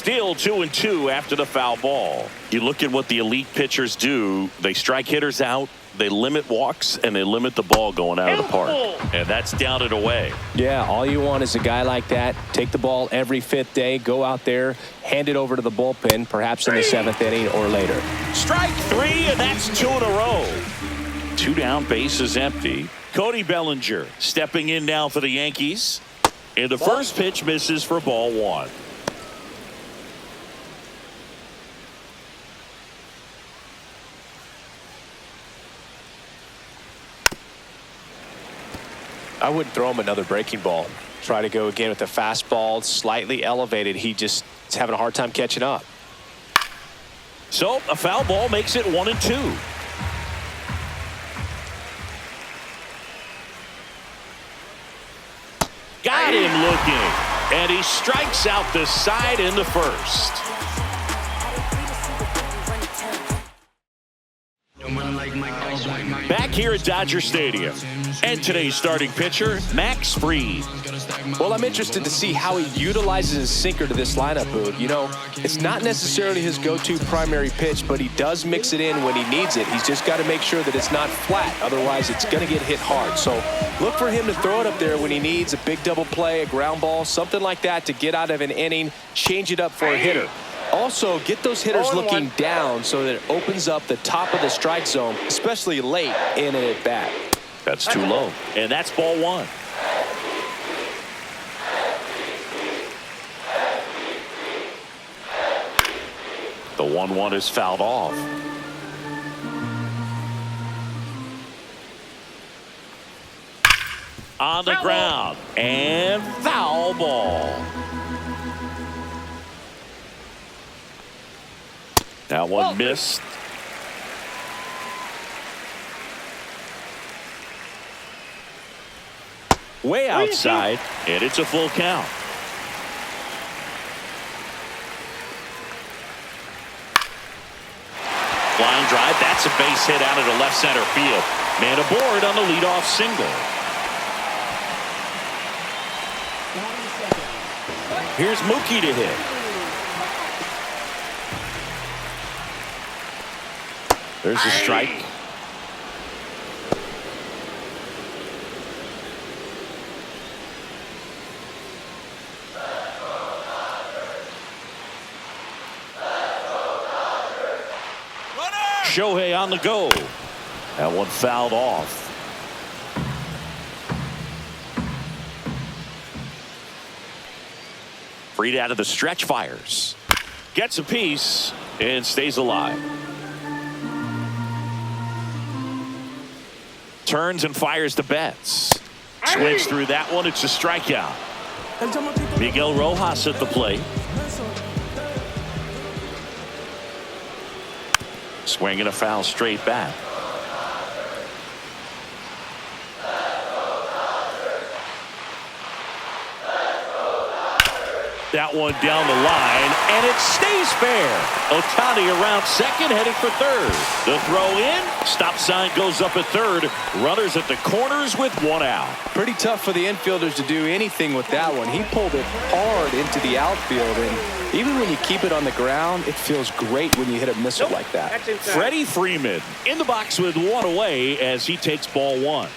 still 2-2 after the foul ball. You look at what the elite pitchers do. They strike hitters out, they limit walks, and they limit the ball going out of the park. And that's down and away. Yeah, all you want is a guy like that. Take the ball every fifth day, go out there, hand it over to the bullpen, perhaps in the seventh inning or later. Strike three, and that's 2 in a row. 2 down, base is empty. Cody Bellinger stepping in now for the Yankees. And the first pitch misses for ball 1. I wouldn't throw him another breaking ball. Try to go again with the fastball, slightly elevated. He just is having a hard time catching up. So a foul ball makes it 1-2. Got him looking, and he strikes out the side in the first. Back here at Dodger Stadium, and today's starting pitcher, Max Fried. Well, I'm interested to see how he utilizes his sinker to this lineup, Boog. You know, it's not necessarily his go-to primary pitch, but he does mix it in when he needs it. He's just got to make sure that it's not flat. Otherwise, it's going to get hit hard. So look for him to throw it up there when he needs a big double play, a ground ball, something like that to get out of an inning, change it up for a hitter. Also, get those hitters looking down so that it opens up the top of the strike zone, especially late in an at-bat. That's too low, and that's ball 1. The 1-1 is fouled off. On the ground, and foul ball. That one missed. Way outside, and it's a full count. Line drive, that's a base hit out of the left center field. Man aboard on the leadoff single. Here's Mookie to hit. There's a strike. Shohei on the go. That one fouled off. Fried out of the stretch, fires. Gets a piece and stays alive. Turns and fires to Betts. Swings through that one. It's a strikeout. Miguel Rojas at the plate. Swinging a foul straight back. That one down the line, and it stays fair. Ohtani around second, heading for third. The throw in, stop sign goes up at third. Runners at the corners with 1 out. Pretty tough for the infielders to do anything with that one. He pulled it hard into the outfield, and even when you keep it on the ground, it feels great when you hit a missile like that. Freddie Freeman in the box with 1 away as he takes ball 1.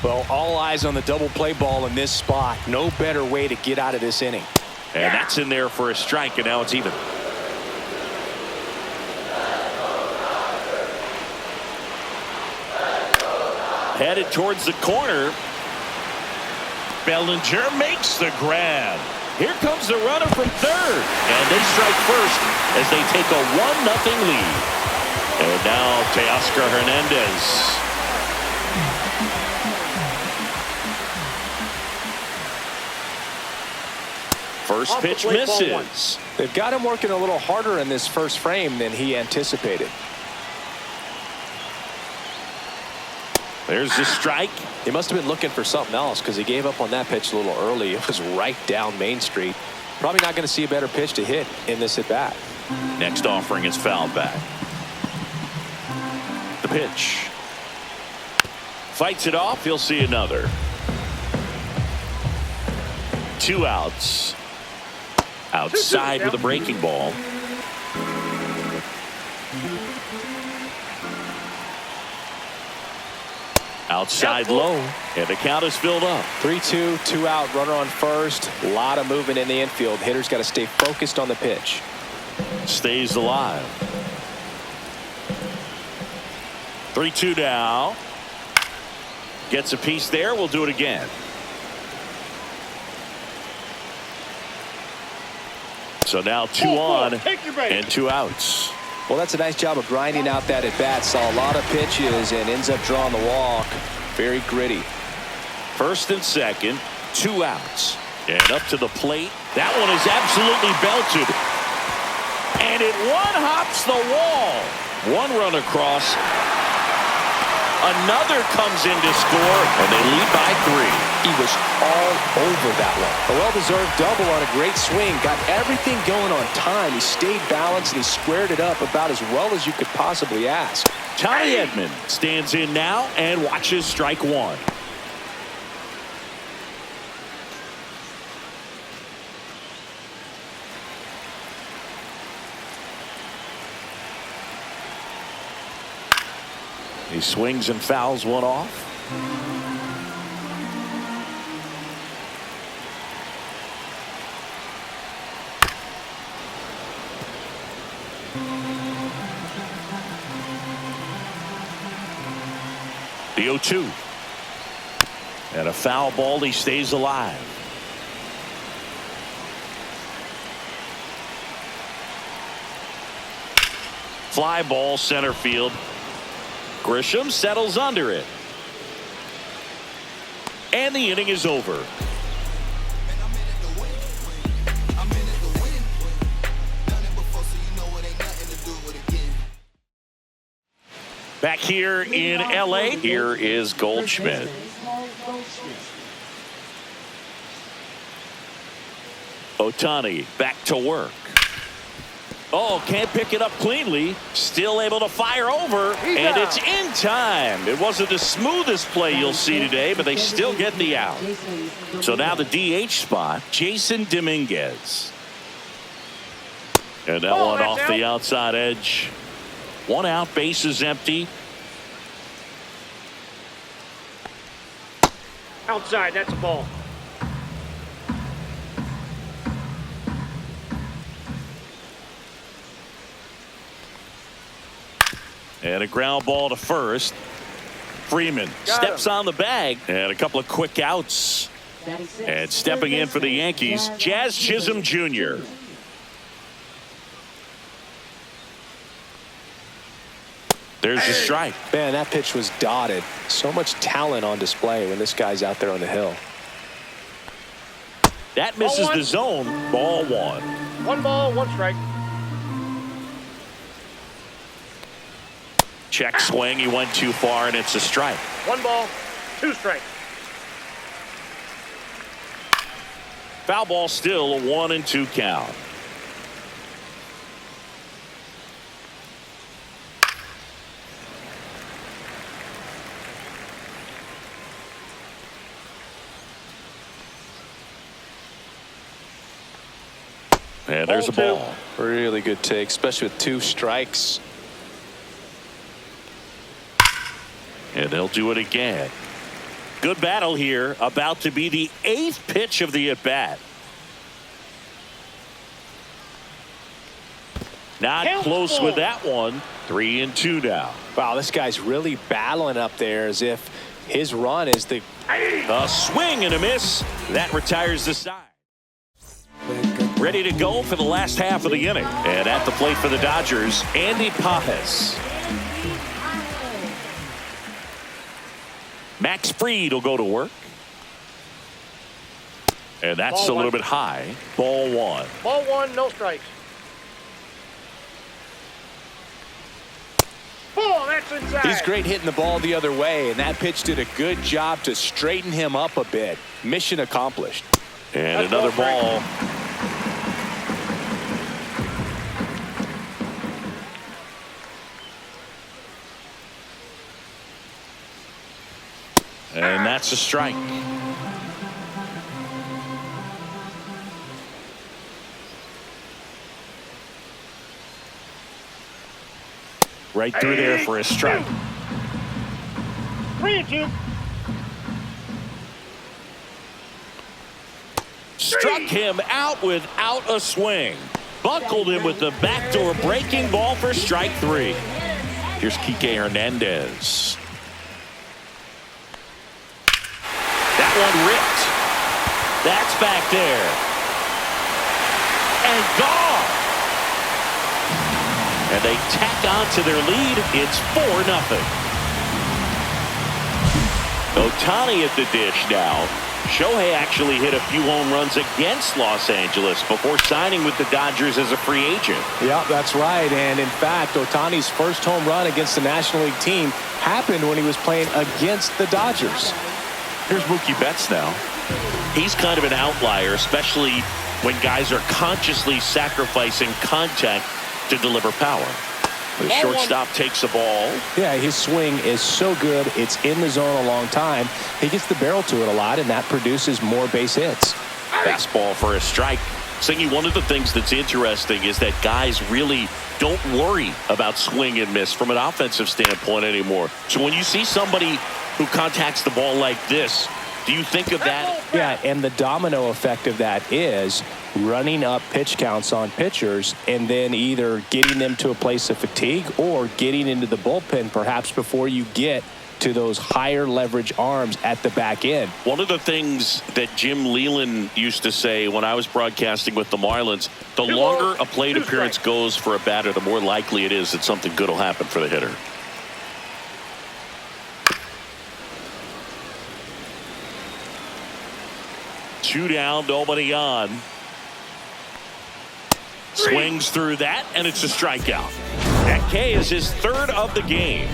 Well, all eyes on the double play ball in this spot. No better way to get out of this inning. And that's in there for a strike, and now it's even. Headed towards the corner. Bellinger makes the grab. Here comes the runner from third. And they strike first as they take a 1-0 lead. And now Teoscar Hernandez. First pitch misses. They've got him working a little harder in this first frame than he anticipated. There's the strike. He must have been looking for something else because he gave up on that pitch a little early. It was right down Main Street. Probably not going to see a better pitch to hit in this at bat. Next offering is fouled back. The pitch. Fights it off. He'll see another. 2 outs. Outside with a breaking ball. Outside low, and the count is filled up. 3-2, 2 out, runner on first. A lot of movement in the infield. Hitter's got to stay focused on the pitch. Stays alive. 3-2 now. Gets a piece there. We'll do it again. So now 2 on and 2 outs. Well, that's a nice job of grinding out that at bat. Saw a lot of pitches and ends up drawing the walk. Very gritty. First and second, 2 outs. And up to the plate. That one is absolutely belted. And it one-hops the wall. 1 run across. Another comes in to score, and they lead by 3. He was all over that one. A well-deserved double on a great swing. Got everything going on time. He stayed balanced, and he squared it up about as well as you could possibly ask. Tommy Edman stands in now and watches strike 1. He swings and fouls one off. The 0-2. And a foul ball. He stays alive. Fly ball center field. Grisham settles under it. And the inning is over. Back here in LA, here is Goldschmidt. Ohtani back to work. Oh, can't pick it up cleanly. Still able to fire over, and it's in time. It wasn't the smoothest play you'll see today, but they still get the out. So now the DH spot, Jason Dominguez. And that one off the outside edge. 1 out, bases empty. Outside, that's a ball. And a ground ball to first. Freeman steps on the bag, and a couple of quick outs. And stepping in for the Yankees, Jazz Chisholm Jr. There's the strike. Man, that pitch was dotted. So much talent on display when this guy's out there on the hill. That misses the zone. Ball 1. 1 ball, 1 strike. Check swing. He went too far, and it's a strike. 1 ball, 2 strikes. Foul ball still a 1-2 count. And there's a ball. Really good take, especially with 2 strikes. And they'll do it again. Good battle here. About to be the 8th pitch of the at-bat. Not close with that one. 3-2 now. Wow, this guy's really battling up there as if his run is the... A swing and a miss. That retires the side. Ready to go for the last half of the inning. And at the plate for the Dodgers, Andy Pages. Max Fried will go to work. And that's a little bit high. Ball 1. Ball 1, no strikes. Ball, that's inside. He's great hitting the ball the other way, and that pitch did a good job to straighten him up a bit. Mission accomplished. And that's another ball. And that's a strike. Right through there for a strike. 3-2. Struck him out without a swing. Buckled him with the backdoor breaking ball for strike 3. Here's Kike Hernandez. That one ripped. That's back there. And gone. And they tack on to their lead. It's 4-0. Ohtani at the dish now. Shohei actually hit a few home runs against Los Angeles before signing with the Dodgers as a free agent. Yeah, that's right. And in fact, Ohtani's first home run against the National League team happened when he was playing against the Dodgers. Here's Mookie Betts now. He's kind of an outlier, especially when guys are consciously sacrificing contact to deliver power. The shortstop takes the ball. Yeah, his swing is so good. It's in the zone a long time. He gets the barrel to it a lot, and that produces more base hits. Fastball for a strike. Singy, one of the things that's interesting is that guys really don't worry about swing and miss from an offensive standpoint anymore. So when you see somebody who contacts the ball like this, do you think of that? Yeah, and the domino effect of that is running up pitch counts on pitchers and then either getting them to a place of fatigue or getting into the bullpen perhaps before you get to those higher leverage arms at the back end. One of the things that Jim Leland used to say when I was broadcasting with the Marlins, the longer a plate appearance goes for a batter, the more likely it is that something good will happen for the hitter. Two down, nobody on. Swings through that, and it's a strikeout. That K is his third of the game.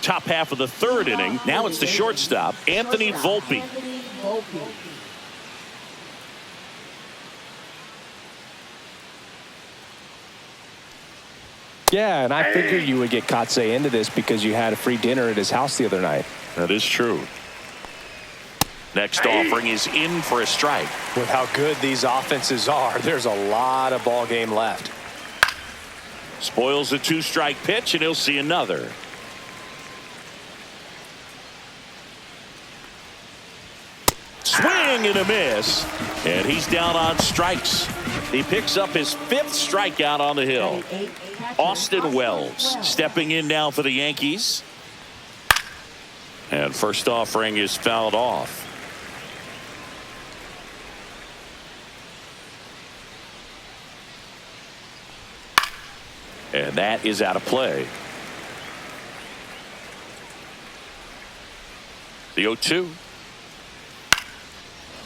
Top half of the third inning. Now it's the shortstop, Anthony Volpe. Yeah, and I figured you would get Kotsay into this because you had a free dinner at his house the other night. That is true. Next offering is in for a strike. With how good these offenses are, there's a lot of ball game left. Spoils a 2-strike pitch, and he'll see another. Swing and a miss, and he's down on strikes. He picks up his 5th strikeout on the hill. Austin Wells stepping in now for the Yankees. And first offering is fouled off. And that is out of play. The 0-2.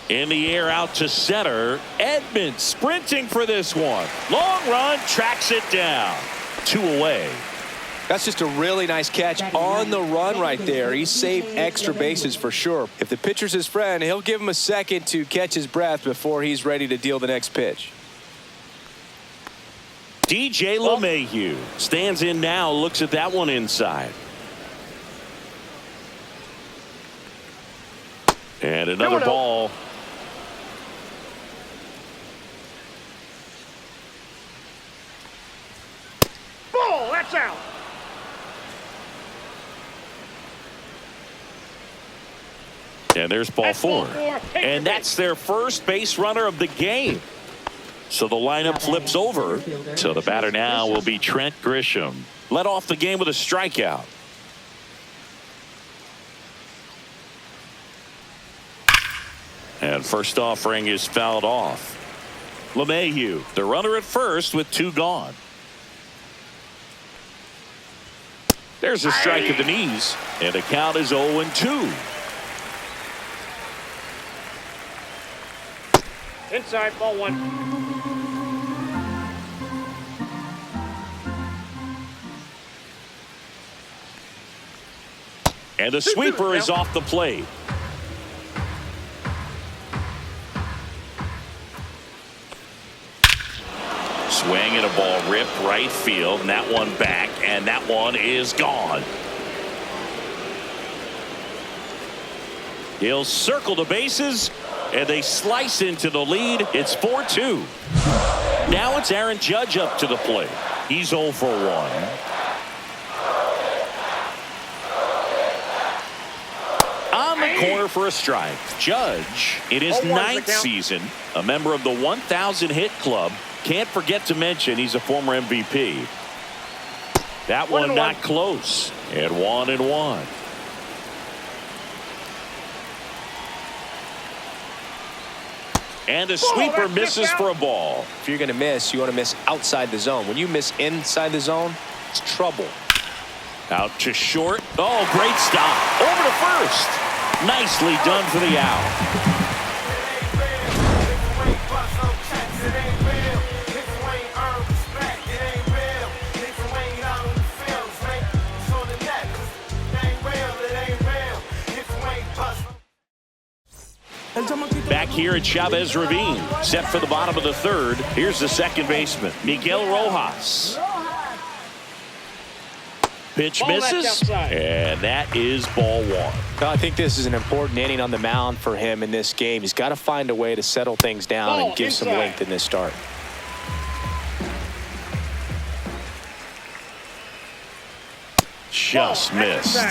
In the air out to center. Edmonds sprinting for this one. Long run, tracks it down. 2 away. That's just a really nice catch on the run right there. He saved extra bases for sure. If the pitcher's his friend, he'll give him a second to catch his breath before he's ready to deal the next pitch. DJ LeMahieu stands in now, looks at that one inside. And another ball. Ball, that's out. And there's ball 4. And that's their first base runner of the game. So the lineup flips over. So the batter now will be Trent Grisham. Led off the game with a strikeout. And first offering is fouled off. LeMahieu, the runner at first with 2 gone. There's a strike at the knees. And the count is 0-2. Inside, ball 1. And the sweeper is off the plate. Swing and a ball ripped right field, and that one back, and that one is gone. He'll circle the bases, and they slice into the lead. It's 4-2. Now it's Aaron Judge up to the plate. He's 0 for 1. On the corner for a strike. Judge, in his 9th season, a member of the 1,000 hit club. Can't forget to mention he's a former MVP. That one not close. And 1-1. And a sweeper misses for a ball. If you're going to miss, you want to miss outside the zone. When you miss inside the zone, it's trouble. Out to short. Oh, great stop. Over to first. Nicely done for the out. Back here at Chavez Ravine, set for the bottom of the 3rd. Here's the second baseman, Miguel Rojas. Pitch misses, and that is ball 1. I think this is an important inning on the mound for him in this game. He's got to find a way to settle things down and give some length in this start. Just missed.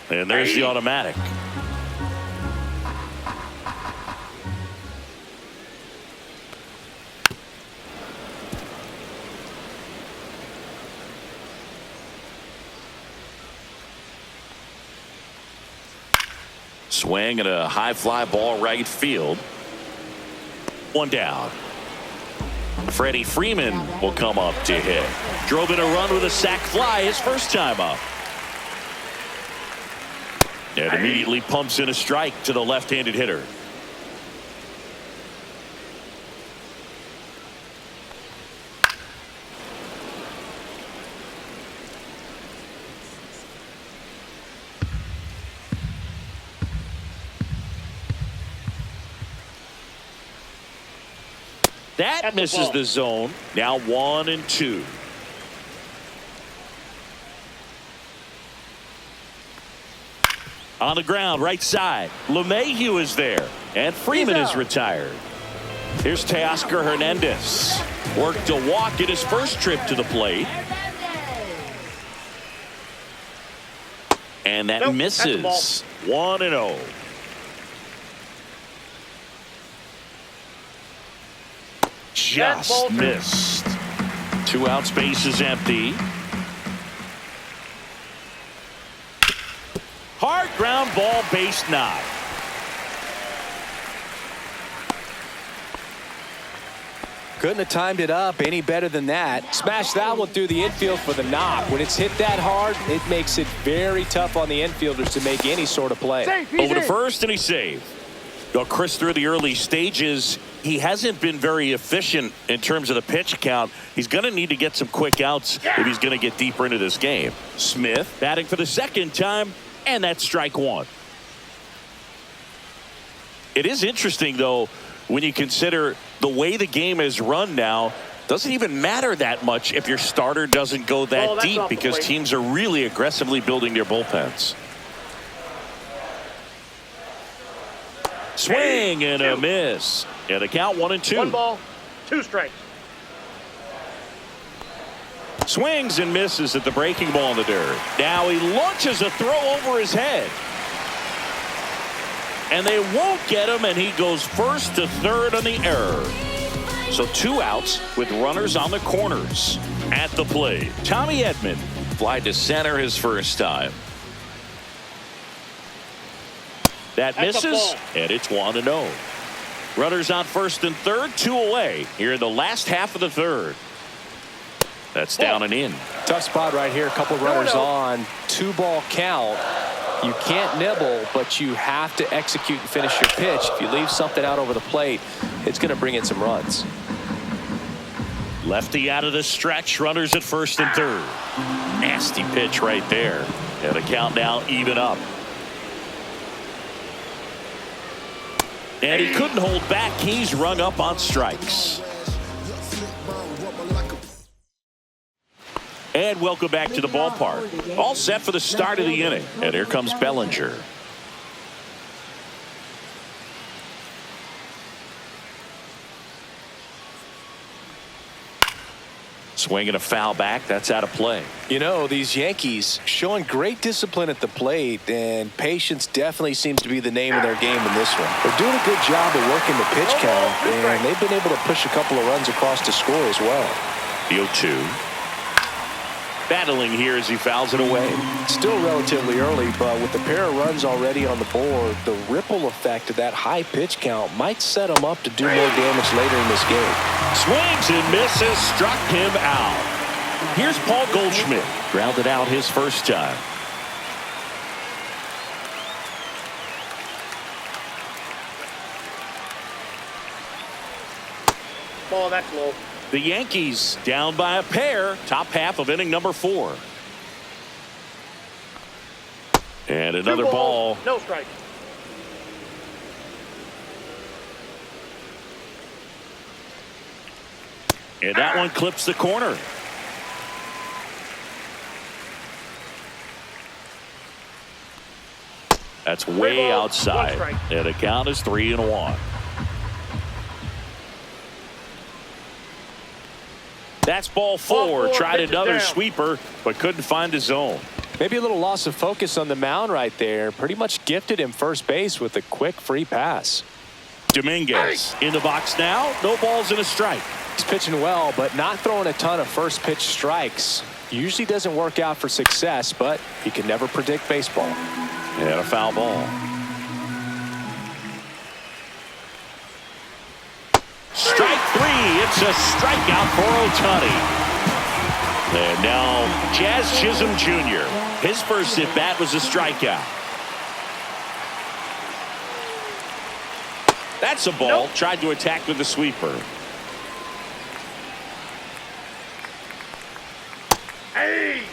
And there's the automatic. Swing and a high fly ball right field. One down. Freddie Freeman will come up to hit. Drove in a run with a sac fly his first time up. And immediately pumps in a strike to the left-handed hitter. That misses the zone. Now 1-2. On the ground, right side. LeMahieu is there. And Freeman is retired. Here's Teoscar Hernandez. Worked a walk in his first trip to the plate. And that misses. 1-0. Just missed. 2 outs, base is empty. Hard ground ball, base knock. Couldn't have timed it up any better than that. Smash that one through the infield for the knock. When it's hit that hard, it makes it very tough on the infielders to make any sort of play. Over to first, and he saved. Well, Chris, through the early stages, he hasn't been very efficient in terms of the pitch count. He's going to need to get some quick outs if he's going to get deeper into this game. Smith batting for the second time, and that's strike 1. It is interesting, though, when you consider the way the game is run now. Doesn't even matter that much if your starter doesn't go that deep, because teams are really aggressively building their bullpens. Swing and a miss. And a count 1-2. 1 ball, 2 strikes. Swings and misses at the breaking ball in the dirt. Now he launches a throw over his head. And they won't get him, and he goes first to third on the error. So 2 outs with runners on the corners. At the plate, Tommy Edman fly to center his first time. That misses, and it's 1-0. Runners on first and third, 2 away here in the last half of the 3rd. That's down and in. Tough spot right here. A couple runners on. 2-ball count. You can't nibble, but you have to execute and finish your pitch. If you leave something out over the plate, it's going to bring in some runs. Lefty out of the stretch. Runners at first and third. Nasty pitch right there. And the count now even up. And he couldn't hold back. He's rung up on strikes. And welcome back to the ballpark. All set for the start of the inning. And here comes Bellinger. Swing and a foul back. That's out of play. You know, these Yankees showing great discipline at the plate, and patience definitely seems to be the name of their game in this one. They're doing a good job of working the pitch count, and they've been able to push a couple of runs across to score as well. The 0-2. Battling here as he fouls it away. Still relatively early, but with the pair of runs already on the board, the ripple effect of that high pitch count might set him up to do more damage later in this game. Swings and misses, struck him out. Here's Paul Goldschmidt. Grounded out his first time. Ball, that's low. The Yankees down by a pair. Top half of inning number 4. And another ball. No strike. And that one clips the corner. That's way outside. And the count is 3-1. That's ball 4. Tried another sweeper, but couldn't find the zone. Maybe a little loss of focus on the mound right there. Pretty much gifted him first base with a quick free pass. Dominguez in the box now. No balls and a strike. He's pitching well, but not throwing a ton of first pitch strikes. Usually doesn't work out for success, but you can never predict baseball. And a foul ball. Strike 3. It's a strikeout for Ohtani. And now Jazz Chisholm Jr. His first at bat was a strikeout. That's a ball. Nope. Tried to attack with the sweeper. Hey!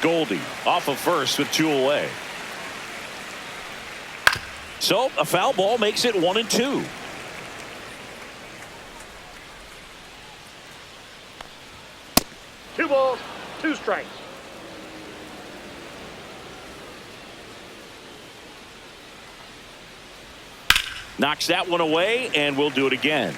Goldie off of first with 2 away. So a foul ball makes it 1-2. Two balls, 2 strikes. Knocks that one away, and we'll do it again.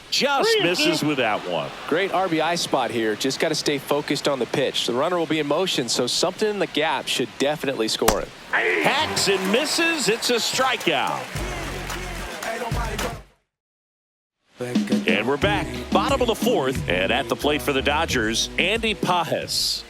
Just misses with that one. Great RBI spot here. Just got to stay focused on the pitch. The runner will be in motion, so something in the gap should definitely score it. Hacks and misses. It's a strikeout. And we're back. Bottom of the 4th. And at the plate for the Dodgers, Andy Pajes.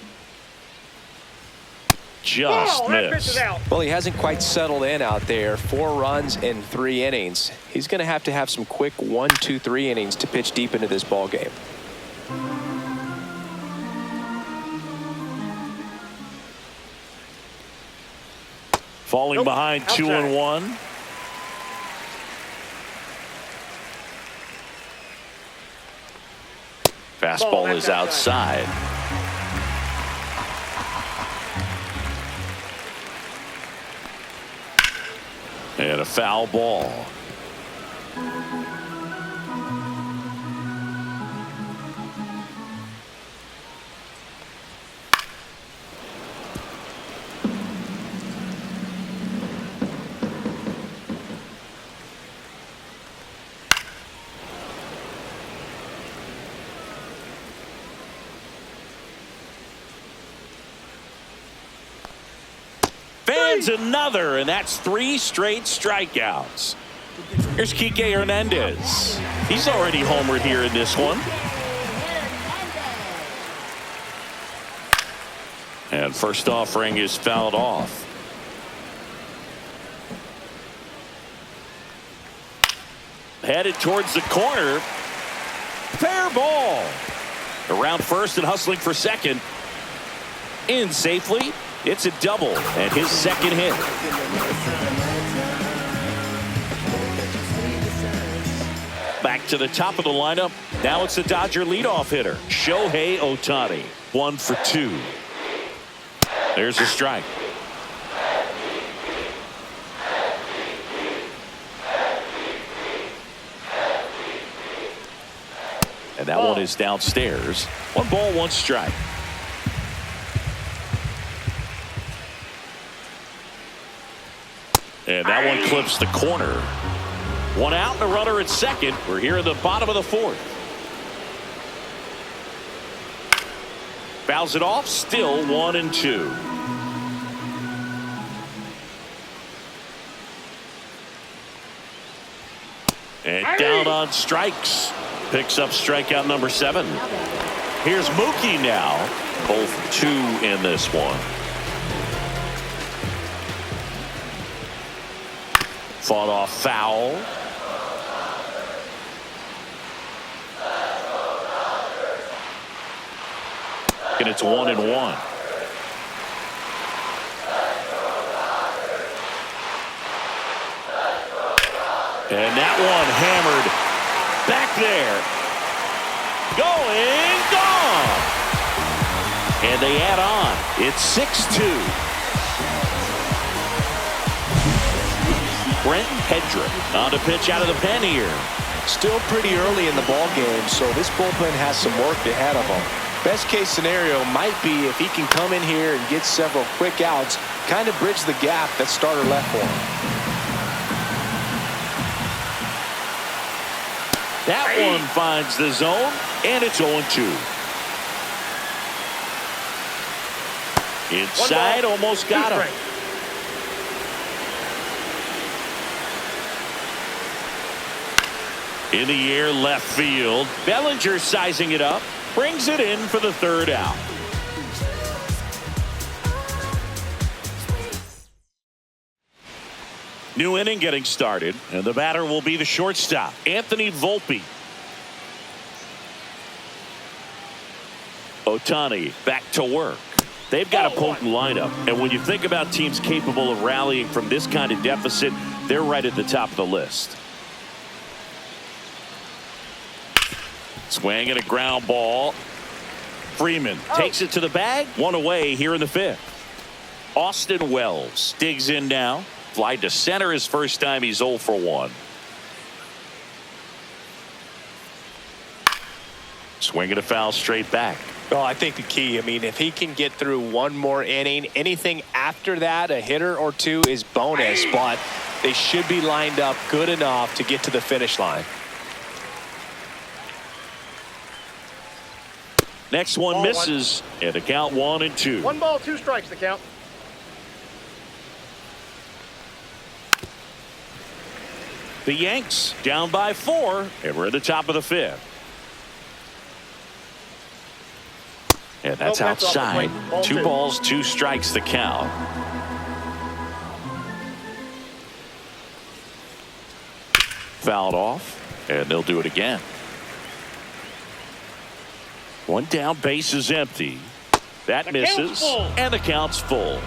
Just missed. Well, he hasn't quite settled in out there. 4 runs in 3 innings. He's going to have some quick 1, 2, 3 innings to pitch deep into this ball game. Falling behind 2-1. Fastball is outside. And a foul ball. Fans another, and that's 3 straight strikeouts. Here's Kike Hernandez. He's already homered here in this one. And first offering is fouled off. Headed towards the corner. Fair ball. Around first and hustling for second. In safely. It's a double and his second hit. Back to the top of the lineup. Now it's the Dodger leadoff hitter, Shohei Ohtani. 1 for 2. There's a strike. And that one is downstairs. 1 ball, 1 strike. And that one clips the corner. 1 out and a runner at second. We're here in the bottom of the 4th. Fouls it off. Still 1-2. And down on strikes. Picks up strikeout number 7. Here's Mookie now. Both 2 in this one. Fought off foul. And it's 1-1. And that one hammered back there. Going, gone. And they add on. It's 6-2. Brent Hedrick on to pitch out of the pen here. Still pretty early in the ball game, so this bullpen has some work ahead of them. Best case scenario might be if he can come in here and get several quick outs, kind of bridge the gap that starter left for him. That one finds the zone, and it's 0-2. Inside, almost got him. In the air, left field. Bellinger sizing it up. Brings it in for the 3rd out. New inning getting started, and the batter will be the shortstop, Anthony Volpe. Ohtani back to work. They've got a potent lineup, and when you think about teams capable of rallying from this kind of deficit, they're right at the top of the list. Swing and a ground ball. Freeman takes it to the bag. 1 away here in the 5th. Austin Wells digs in now. Fly to center his first time. He's 0 for 1. Swing and a foul straight back. Well, I think the key, I mean, if he can get through 1 more inning, anything after that, a hitter or 2 is bonus, but they should be lined up good enough to get to the finish line. Next one misses, and the count 1-2. 1 ball, 2 strikes the count. The Yanks down by 4, and we're at the top of the 5th. And that's outside. 2 balls, 2 strikes the count. Fouled off, and they'll do it again. 1 down, base is empty. That misses, and the count's full.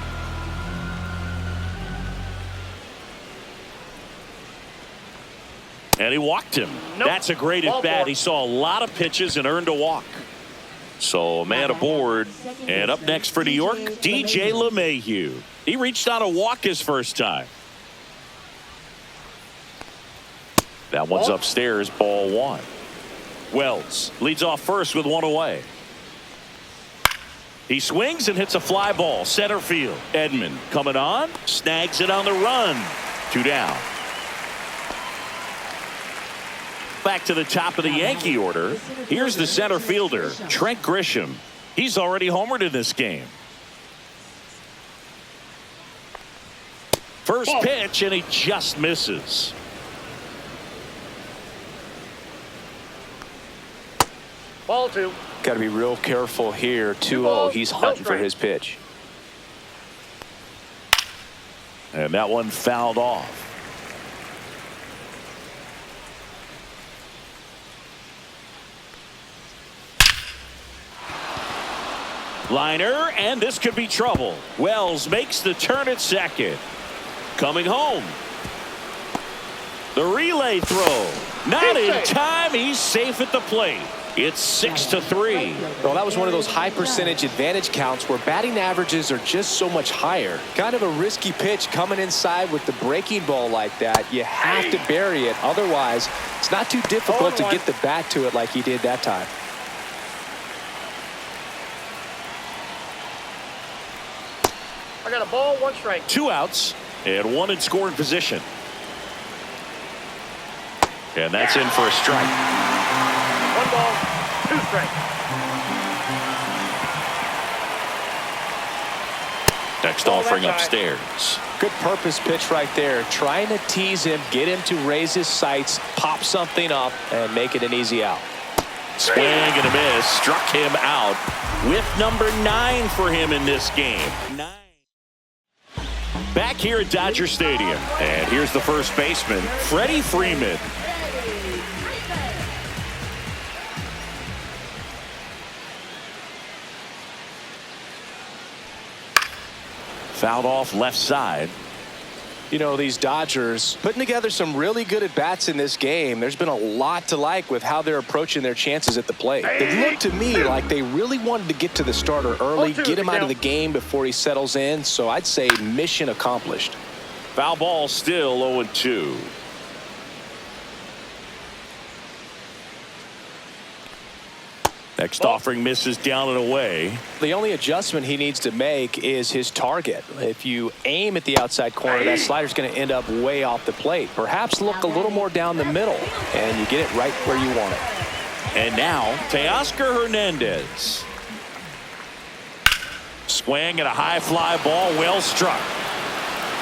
And he walked him. That's a great at bat. He saw a lot of pitches and earned a walk. So a man aboard. And up next for New York, DJ LeMahieu. He reached on a walk his first time. That one's upstairs, ball 1. Wells leads off first with 1 away. He swings and hits a fly ball center field. Edman coming on, snags it on the run. 2 down. Back to the top of the Yankee order. Here's the center fielder, Trent Grisham. He's already homered in this game. First pitch, and he just misses. Ball 2. Got to be real careful here. 2-0. He's hunting for his pitch. And that one fouled off. Liner, and this could be trouble. Wells makes the turn at second. Coming home. The relay throw. Not in time. He's safe at the plate. It's 6-3. Well, that was one of those high percentage advantage counts where batting averages are just so much higher. Kind of a risky pitch coming inside with the breaking ball like that. You have to bury it. Otherwise, it's not too difficult to get the bat to it like he did that time. I got a ball, 1 strike. 2 outs and 1 in scoring position. And that's in for a strike. 1 ball, 2 strikes. Next offering upstairs. Good purpose pitch right there. Trying to tease him, get him to raise his sights, pop something up, and make it an easy out. Swing and a miss. Struck him out with number 9 for him in this game. 9. Back here at Dodger Stadium. And here's the first baseman, Freddie Freeman. Fouled off left side. You know, these Dodgers putting together some really good at-bats in this game. There's been a lot to like with how they're approaching their chances at the plate. It looked to me like they really wanted to get to the starter early, get him out of the game before he settles in. So I'd say mission accomplished. Foul ball still 0-2. Next offering misses down and away. The only adjustment he needs to make is his target. If you aim at the outside corner, that slider's going to end up way off the plate. Perhaps look a little more down the middle, and you get it right where you want it. And now, Teoscar Hernandez. Swing at a high fly ball, well struck.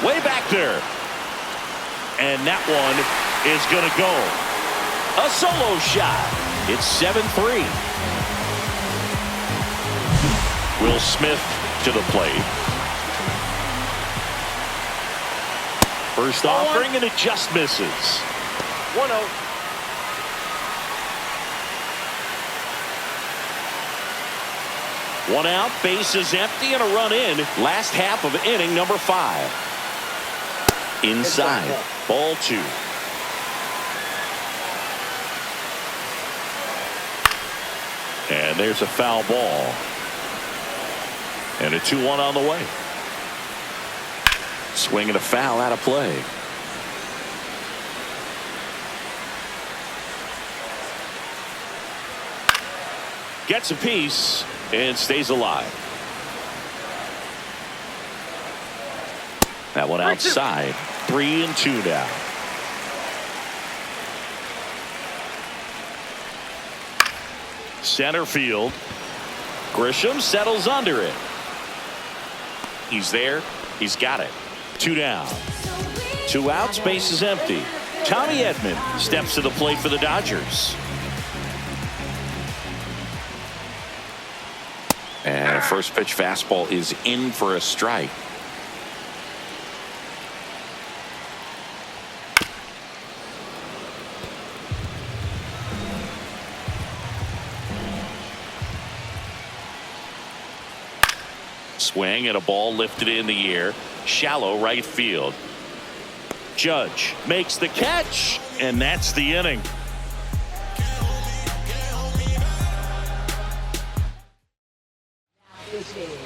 Way back there. And that one is going to go. A solo shot. It's 7-3. Will Smith to the plate. First offering, and it just misses. 1-0. One out, base is empty, and a run in. Last half of inning number 5. Inside, ball 2. And there's a foul ball. And a 2-1 on the way. Swing and a foul out of play. Gets a piece and stays alive. That one outside. 3-2 now. Center field. Grisham settles under it. He's there. He's got it. 2 down. 2 outs. Base is empty. Tommy Edman steps to the plate for the Dodgers. And a first pitch fastball is in for a strike. Swing and a ball lifted in the air. Shallow right field. Judge makes the catch, and that's the inning.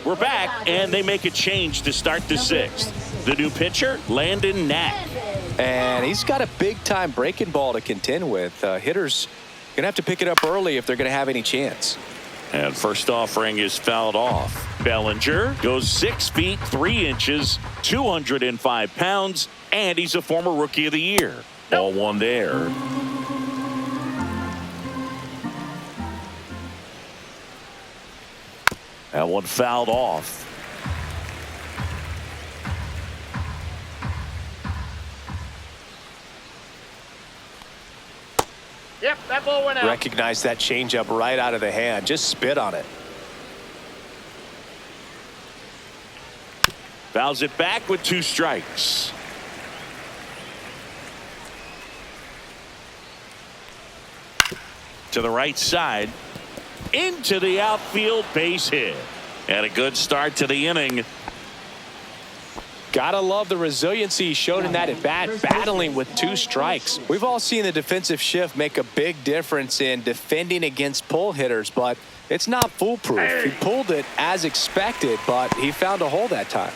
We're back, and they make a change to start the 6th. The new pitcher, Landon Knack. And he's got a big-time breaking ball to contend with. Hitters going to have to pick it up early if they're going to have any chance. And first offering is fouled off. Bellinger goes 6 feet 3 inches, 205 pounds, and he's a former Rookie of the Year. Ball 1 there. That one fouled off. Yep, that ball went out. Recognize that changeup right out of the hand. Just spit on it. Fouls it back with 2 strikes. To the right side. Into the outfield, base hit. And a good start to the inning. Gotta love the resiliency shown in that at bat, battling with 2 strikes. We've all seen the defensive shift make a big difference in defending against pull hitters, but it's not foolproof. He pulled it as expected, but he found a hole that time.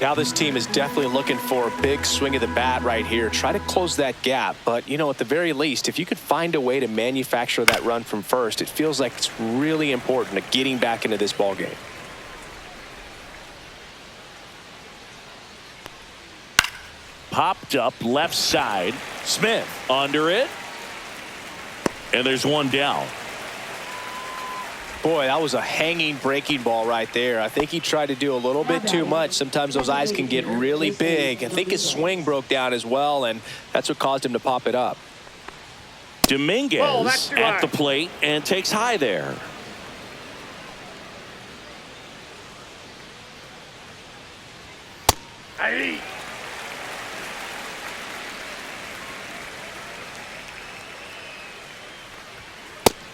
Now this team is definitely looking for a big swing of the bat right here. Try to close that gap. But, you know, at the very least, if you could find a way to manufacture that run from first, it feels like it's really important to getting back into this ball game. Popped up left side. Smith under it. And there's one down. Boy, that was a hanging breaking ball right there. I think he tried to do a little bit too much. Sometimes those eyes can get really big. I think his swing broke down as well, and that's what caused him to pop it up. Dominguez at the plate and takes high there.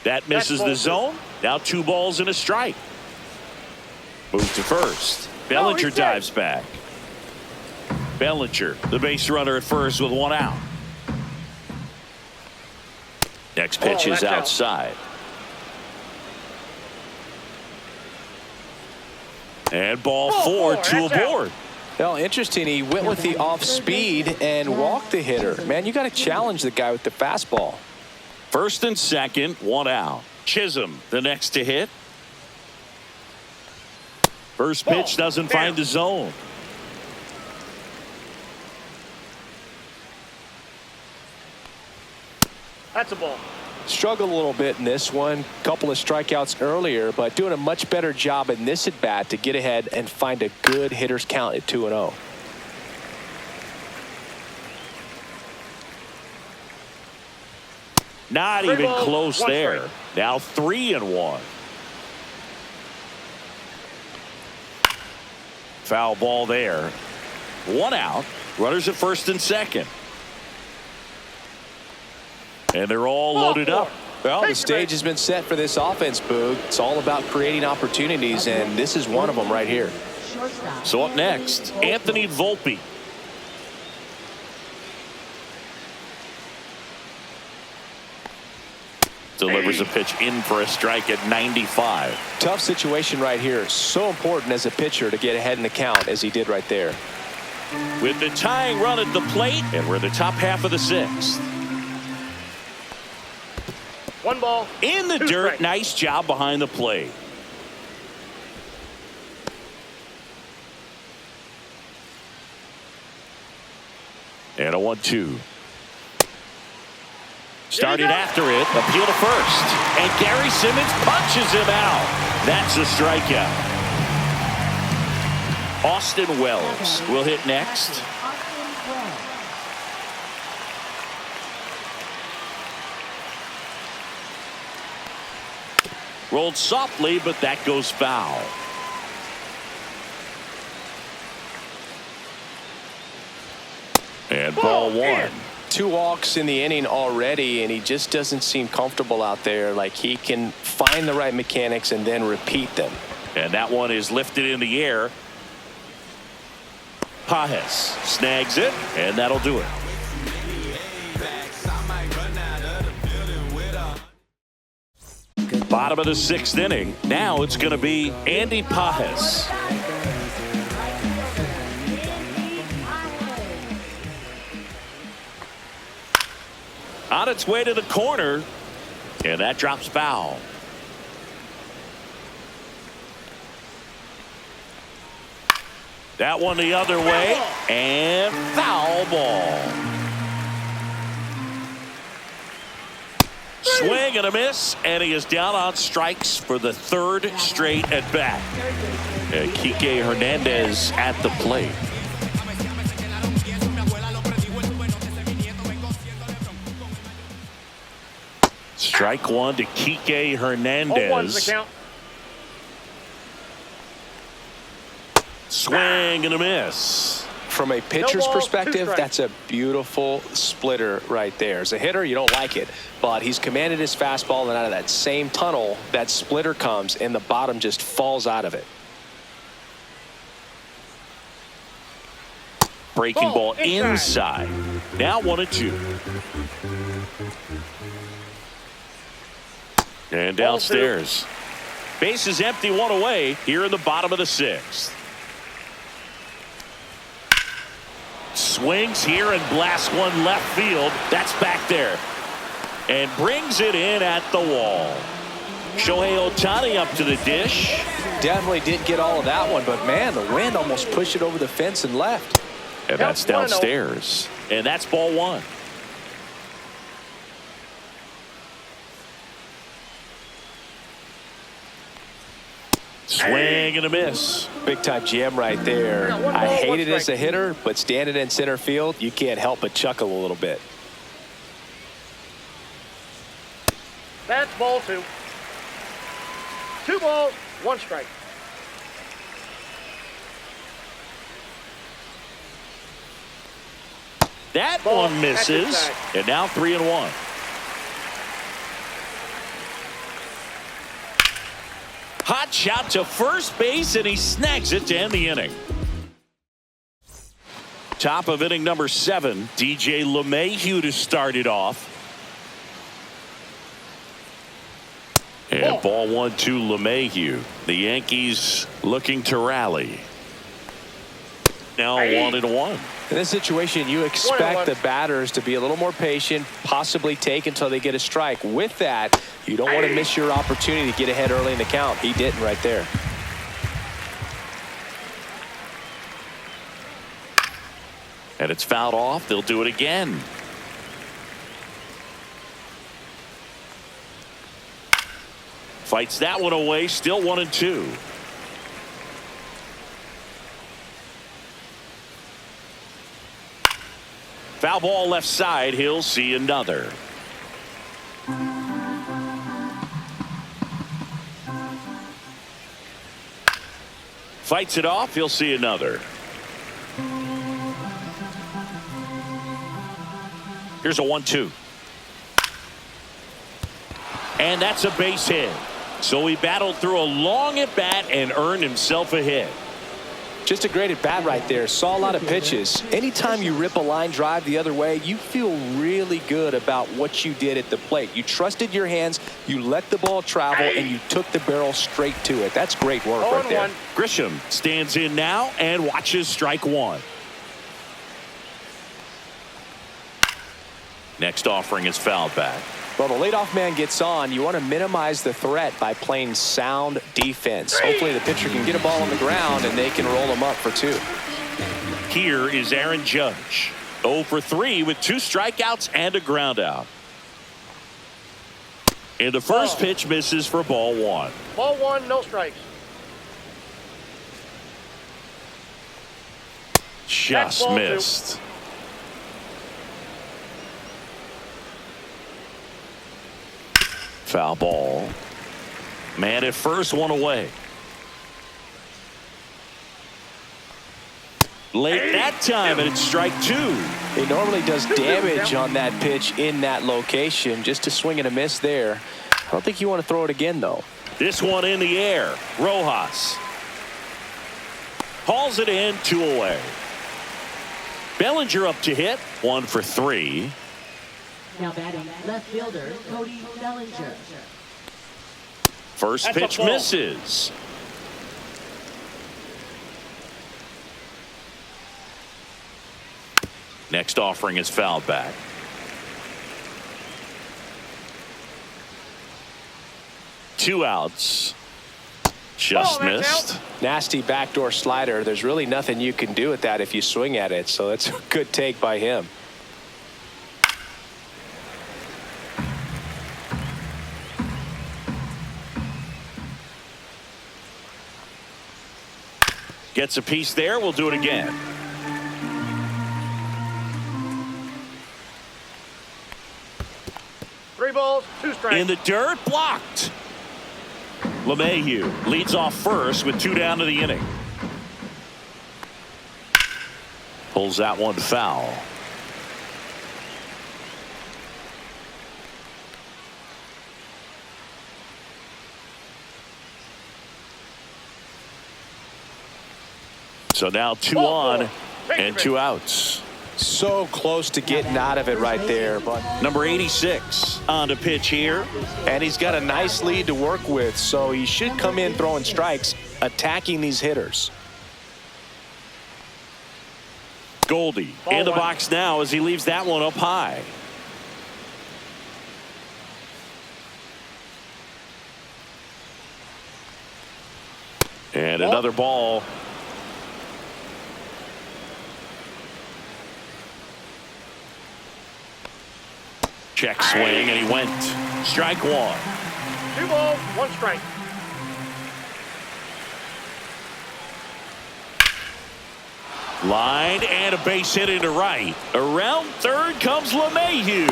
That misses the zone. Now 2 balls and a strike. Move to first. Bellinger dives back. Bellinger, the base runner at first with 1 out. Next pitch is outside. And ball 4, 2 aboard. Well, interesting. He went with the off speed and walked the hitter. Man, you got to challenge the guy with the fastball. First and second, 1 out. Chisholm, the next to hit. First pitch doesn't find the zone. That's a ball. Struggled a little bit in this one. Couple of strikeouts earlier, but doing a much better job in this at bat to get ahead and find a good hitter's count at 2-0. Not even close there. Now 3-1. Foul ball there. 1 out. Runners at first and second. And they're all loaded up. Well, the stage has been set for this offense, Boog. It's all about creating opportunities, and this is one of them right here. So up next, Anthony Volpe. Delivers a pitch in for a strike at 95. Tough situation right here. So important as a pitcher to get ahead in the count as he did right there. With the tying run at the plate, and we're in the top half of the 6th. 1 ball. In the dirt. Nice job behind the plate. And a 1-2. Started after it. Appeal to first. And Gary Simmons punches him out. That's a strikeout. Austin Wells will hit next. Rolled softly, but that goes foul. And ball 1. 2 walks in the inning already, and he just doesn't seem comfortable out there. Like he can find the right mechanics and then repeat them. And that one is lifted in the air. Pajes snags it, and that'll do it. Bottom of the 6th inning. Now it's going to be Andy Pajes. On its way to the corner, and that drops foul. That one the other way, and foul ball. Swing and a miss, and he is down on strikes for the 3rd straight at bat. And Kike Hernandez at the plate. Strike 1 to Kike Hernandez. Swing and a miss. From a pitcher's No ball, perspective, 2 strikes. that's a beautiful splitter right there. As a hitter, you don't like it, but he's commanded his fastball, and out of that same tunnel, that splitter comes, and the bottom just falls out of it. Breaking ball inside. Now 1-2. And downstairs. Base is empty, 1 away here in the bottom of the 6th. Swings here and blasts one left field. That's back there. And brings it in at the wall. Shohei Ohtani up to the dish. Definitely didn't get all of that one, but man, the wind almost pushed it over the fence and left. And that's downstairs. And that's ball 1. Swing and a miss. Big time jam right there. I hate it as a hitter, but standing in center field, you can't help but chuckle a little bit. That's ball 2. 2 balls, 1 strike. That Ball. one misses. That's inside. And now 3-1. Hot shot to first base, and he snags it to end the inning. Top of inning number 7, DJ LeMahieu to start it off. And ball 1 to LeMahieu. The Yankees looking to rally. Now 1-1. In this situation, you expect the batters to be a little more patient, possibly take until they get a strike. With that, you don't want to miss your opportunity to get ahead early in the count. He didn't right there. And it's fouled off. They'll do it again. Fights that one away. Still 1-2. Foul ball left side. He'll see another. Fights it off. He'll see another. Here's a 1-2. And that's a base hit. So he battled through a long at bat and earned himself a hit. Just a great at bat right there. Saw a lot of pitches. Anytime you rip a line drive the other way, you feel really good about what you did at the plate. You trusted your hands, you let the ball travel, and you took the barrel straight to it. That's great work right there. Grisham stands in now and watches strike 1. Next offering is fouled back. Well, the leadoff man gets on. You want to minimize the threat by playing sound defense. Hopefully the pitcher can get a ball on the ground and they can roll him up for 2. Here is Aaron Judge. 0 for 3 with 2 strikeouts and a ground out. And the first pitch misses for ball 1. Ball 1, no strikes. Just missed. Foul ball. Man at first, 1 away. Late that time, and it's strike 2. He normally does damage on that pitch in that location. Just a swing and a miss there. I don't think you want to throw it again, though. This one in the air. Rojas hauls it in, 2 away. Bellinger up to hit, 1 for 3. Now batting left fielder Cody Bellinger. First pitch misses. Next offering is fouled back. Two outs. Just missed. Nasty backdoor slider. There's really nothing you can do with that if you swing at it. So it's a good take by him. Gets a piece there. We'll do it again. Three balls, 2 strikes. In the dirt, blocked. LeMahieu leads off first with 2 down to the inning. Pulls that one foul. So now 2 on and 2 outs. So close to getting out of it right there. But Number 86 on to pitch here. and he's got a nice lead to work with, so he should come in throwing strikes, attacking these hitters. Goldie in the box now as he leaves that one up high. And another ball. Check swing, and he went. Strike 1. 2 balls, 1 strike. Line and a base hit into right. Around third comes LeMahieu.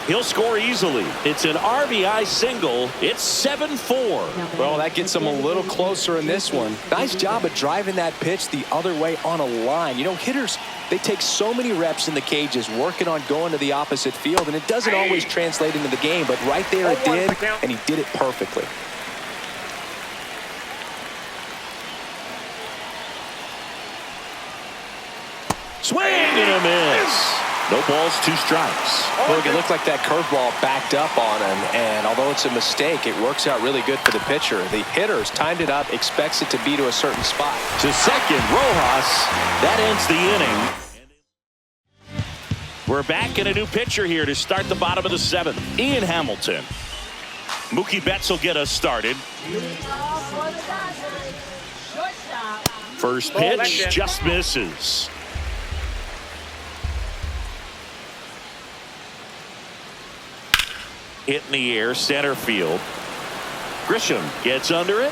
He'll score easily. It's an RBI single. It's 7-4. Well, that gets him a little closer in this one. Nice job of driving that pitch the other way on a line. You know, hitters, they take so many reps in the cages working on going to the opposite field, and it doesn't always translate into the game, but right there it did, and he did it perfectly. Swing and a miss. No balls, 2 strikes. Look, it looked like that curveball backed up on him, and although it's a mistake, it works out really good for the pitcher. The hitter's timed it up, expects it to be to a certain spot. To second, Rojas. That ends the inning. We're back in a new pitcher here to start the bottom of the 7th. Ian Hamilton. Mookie Betts will get us started. First pitch just misses. Hit in the air, center field. Grisham gets under it.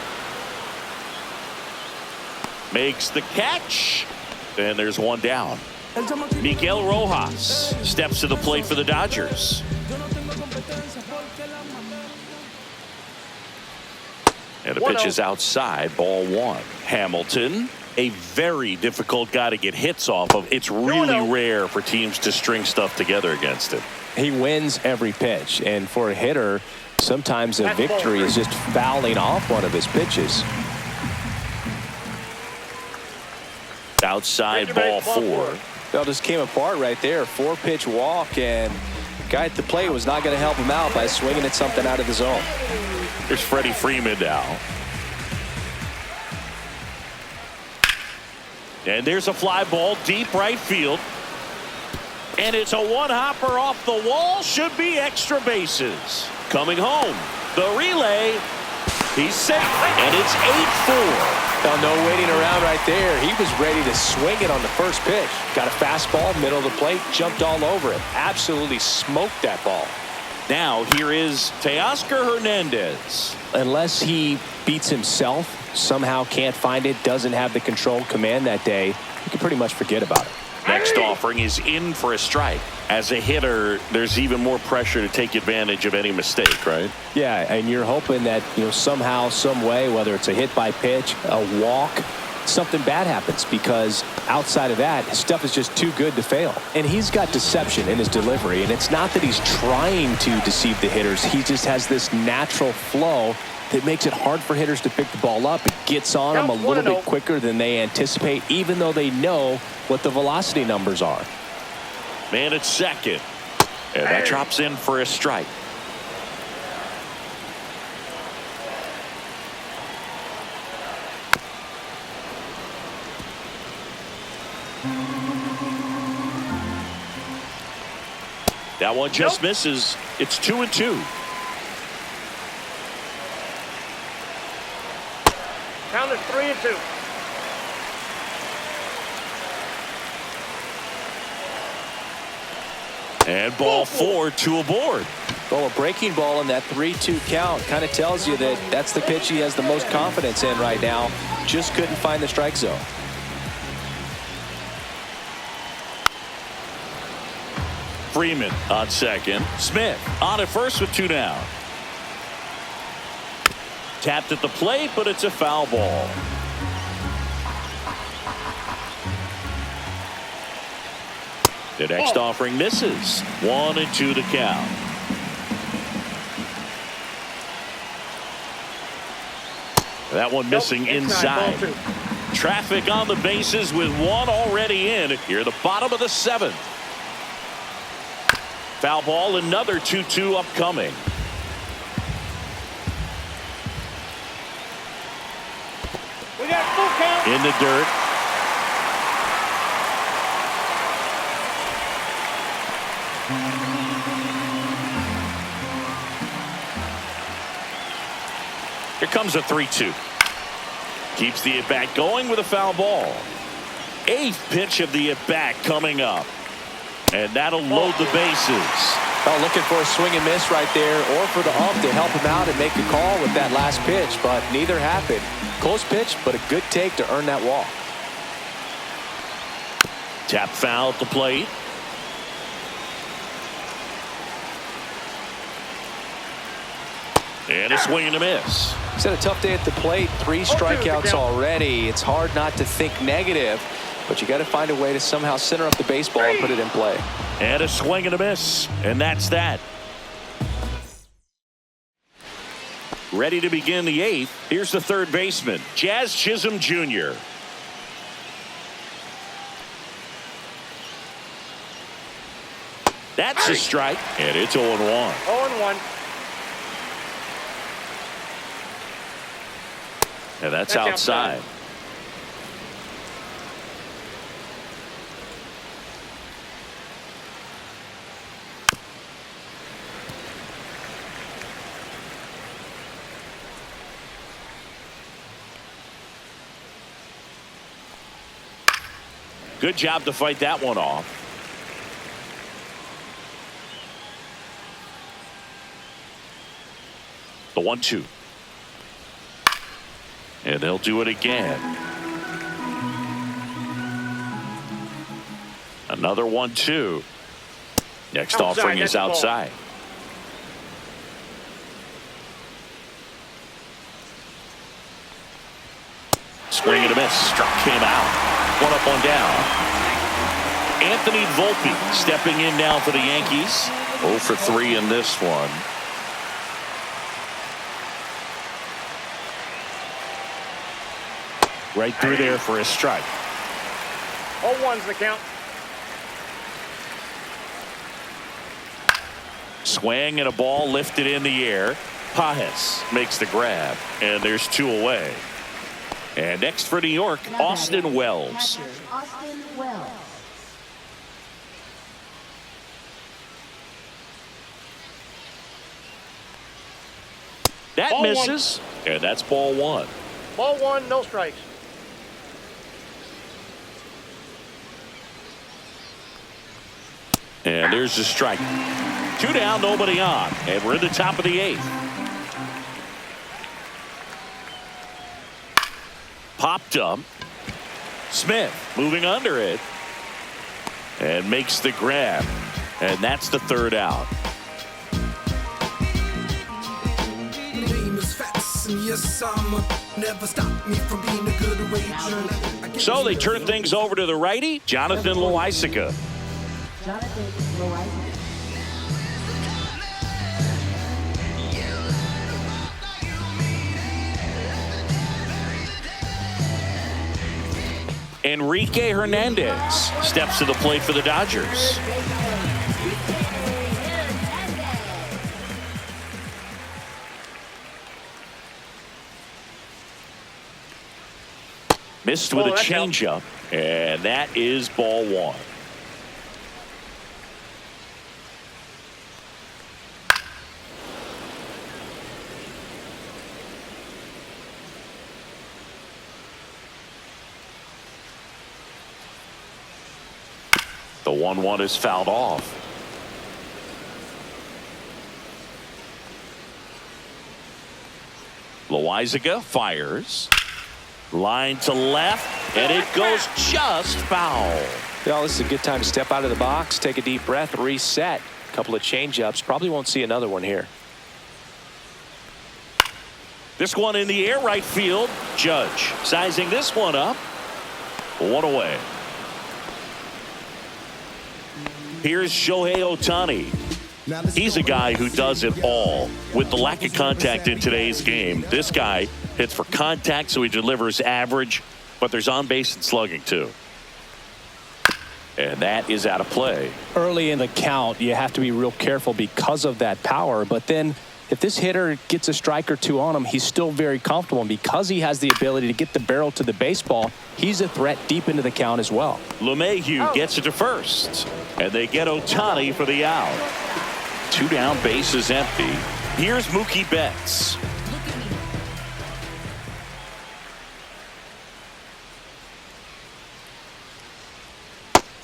Makes the catch. And there's one down. Miguel Rojas steps to the plate for the Dodgers. And the pitch is outside, ball 1. Hamilton, a very difficult guy to get hits off of. It's really rare for teams to string stuff together against him. He wins every pitch, and for a hitter, sometimes a victory is just fouling off one of his pitches. Outside, ball 4. Well, just came apart right there. 4-pitch walk, and the guy at the plate was not going to help him out by swinging at something out of the zone. Here's Freddie Freeman now. And there's a fly ball deep right field. And it's a one-hopper off the wall. Should be extra bases. Coming home. The relay. He's safe. And it's 8-4. Well, no waiting around right there. He was ready to swing it on the first pitch. Got a fastball, middle of the plate, jumped all over it. Absolutely smoked that ball. Now here is Teoscar Hernandez. Unless he beats himself, somehow can't find it, doesn't have the controlled command that day, you can pretty much forget about it. Next offering is in for a strike. As a hitter, there's even more pressure to take advantage of any mistake, right? Yeah, and you're hoping that, you know, somehow, some way, whether it's a hit by pitch, a walk, something bad happens, because outside of that, his stuff is just too good to fail. And he's got deception in his delivery, and it's not that he's trying to deceive the hitters. He just has this natural flow that makes it hard for hitters to pick the ball up. It gets on them a little bit quicker than they anticipate, even though they know what the velocity numbers are. Man at second. And that drops in for a strike. That one just misses. It's 2-2. Count is 3-2. And ball 4, 2 aboard. Well, a breaking ball in that 3-2 count kind of tells you that that's the pitch he has the most confidence in right now. Just couldn't find the strike zone. Freeman on second. Smith on at first with 2 down. Tapped at the plate, but it's a foul ball. The next offering misses. 1-2 to count. That one missing inside. Traffic on the bases with one already in. Here at the bottom of the 7th. Foul ball, another 2-2 upcoming. We got full count. In the dirt. Here comes a 3-2. Keeps the at-bat going with a foul ball. 8th pitch of the at-bat coming up. And that'll load the bases. Oh, looking for a swing and miss right there, or for the ump to help him out and make a call with that last pitch, but neither happened. Close pitch, but a good take to earn that walk. Tap foul at the plate. And a swing and a miss. He's had a tough day at the plate. 3 strikeouts already. It's hard not to think negative, but you got to find a way to somehow center up the baseball and put it in play. And a swing and a miss. And that's that. Ready to begin the 8th. Here's the third baseman, Jazz Chisholm Jr. That's a strike. And it's 0-1. 0-1. And that's outside. Good job to fight that one off. The 1-2. And they'll do it again. Another 1-2. Next offering is outside. Swing and a miss. Struck him out. 1 up, 1 down. Anthony Volpe stepping in now for the Yankees. 0 for 3 in this one. Right through there for a strike. 0-1's the count. Swing and a ball lifted in the air. Pajes makes the grab, and there's 2 away. And next for New York, Austin Wells. Austin Wells. That Ball misses, and that's ball 1. Ball 1, no strikes. And there's the strike. 2 down, nobody on, and we're in the top of the 8th. Popped up. Smith moving under it and makes the grab, and that's the 3rd out. So they turn things over to the righty, Jonathan Loaisiga. Jonathan Loaisiga. Enrique Hernandez steps to the plate for the Dodgers. Missed with a changeup, and that is ball 1. The 1-1 is fouled off. Loaisiga fires. Line to left, and it goes just foul. Well, this is a good time to step out of the box, take a deep breath, reset. A couple of change-ups. Probably won't see another one here. This one in the air, right field. Judge sizing this one up. 1 away. Here's Shohei Ohtani. He's a guy who does it all. With the lack of contact in today's game, this guy hits for contact, so he delivers average, but there's on-base and slugging too. And that is out of play. Early in the count, you have to be real careful because of that power. But then if this hitter gets a strike or two on him, he's still very comfortable. And because he has the ability to get the barrel to the baseball, he's a threat deep into the count as well. LeMahieu gets it to first. And they get Ohtani for the out. 2 down, bases empty. Here's Mookie Betts.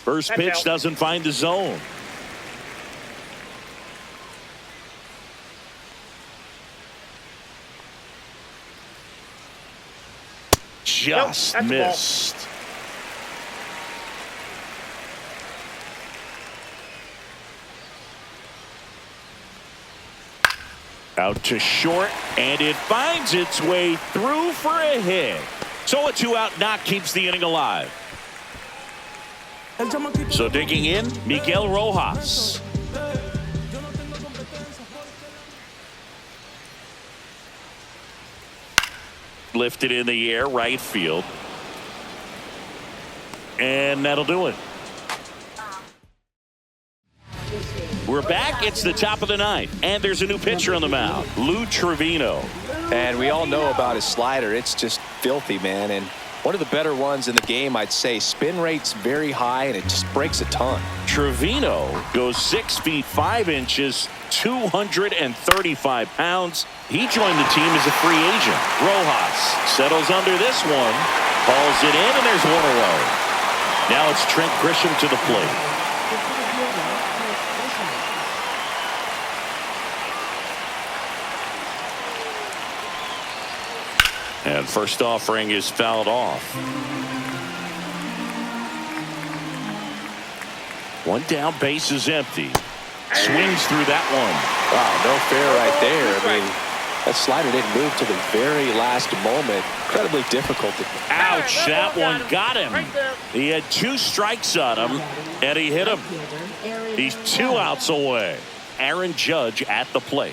First pitch doesn't find the zone. Just missed. Out to short, and it finds its way through for a hit. So a 2-out knock keeps the inning alive. So digging in, Miguel Rojas. Lifted in the air, right field. And that'll do it. We're back. It's the top of the ninth. And there's a new pitcher on the mound, Lou Trevino. And we all know about his slider. It's just filthy, man. And one of the better ones in the game, I'd say. Spin rate's very high, and it just breaks a ton. Trevino goes 6 feet 5 inches, 235 pounds. He joined the team as a free agent. Rojas settles under this one, hauls it in, and there's one away. Now it's Trent Grisham to the plate. And first offering is fouled off. 1 down, base is empty. Swings through that one. Wow, no fair right there. I mean, that slider didn't move to the very last moment. Incredibly difficult. Ouch, that one got him. He had 2 strikes on him, and he hit him. He's 2 outs away. Aaron Judge at the plate.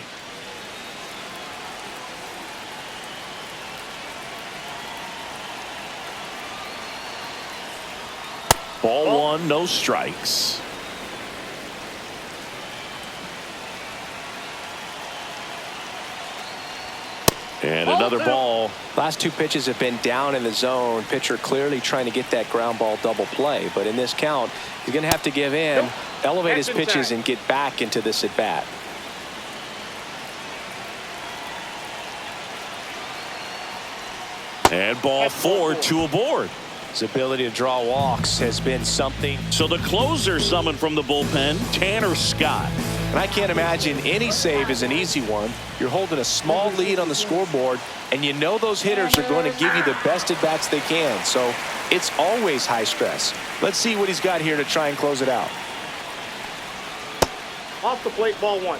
Ball 1, no strikes. And another ball. Last 2 pitches have been down in the zone. Pitcher clearly trying to get that ground ball double play. But in this count, he's going to have to give in, elevate his pitches, and get back into this at bat. And ball 4, 2 aboard. His ability to draw walks has been something. So the closer summoned from the bullpen, Tanner Scott. And I can't imagine any save is an easy one. You're holding a small lead on the scoreboard, and you know those hitters are going to give you the best at-bats they can. So it's always high stress. Let's see what he's got here to try and close it out. Off the plate, ball 1.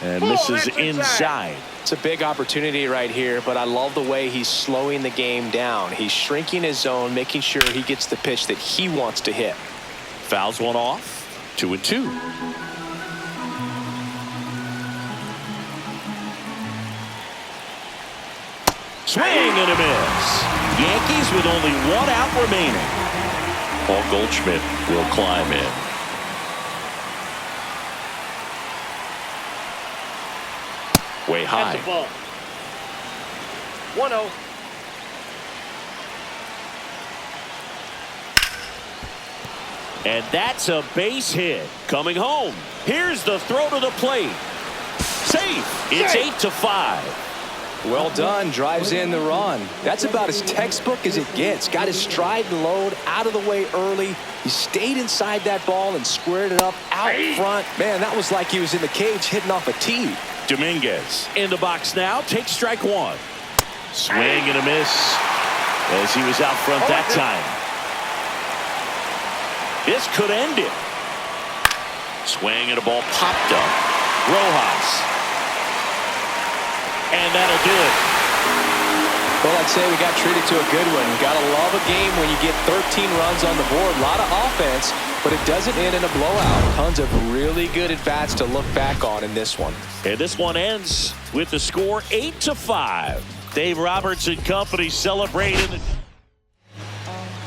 And misses inside. It's a big opportunity right here, but I love the way he's slowing the game down. He's shrinking his zone, making sure he gets the pitch that he wants to hit. Fouls one off. 2-2. Swing and a miss. Yankees with only 1 out remaining. Paul Goldschmidt will climb in. Way high. That's a ball. 1-0. And that's a base hit. Coming home. Here's the throw to the plate. Safe. It's 8-5. Well done. Drives in the run. That's about as textbook as it gets. Got his stride and load out of the way early. He stayed inside that ball and squared it up out front. Man, that was like he was in the cage hitting off a tee. Dominguez in the box now. Takes strike 1. Swing and a miss as he was out front that time. This could end it. Swing and a ball popped up. Rojas. And that'll do it. Well, I'd say we got treated to a good one. Gotta love a game when you get 13 runs on the board. A lot of offense, but it doesn't end in a blowout. Tons of really good at-bats to look back on in this one. And this one ends with the score 8-5. Dave Roberts and company celebrating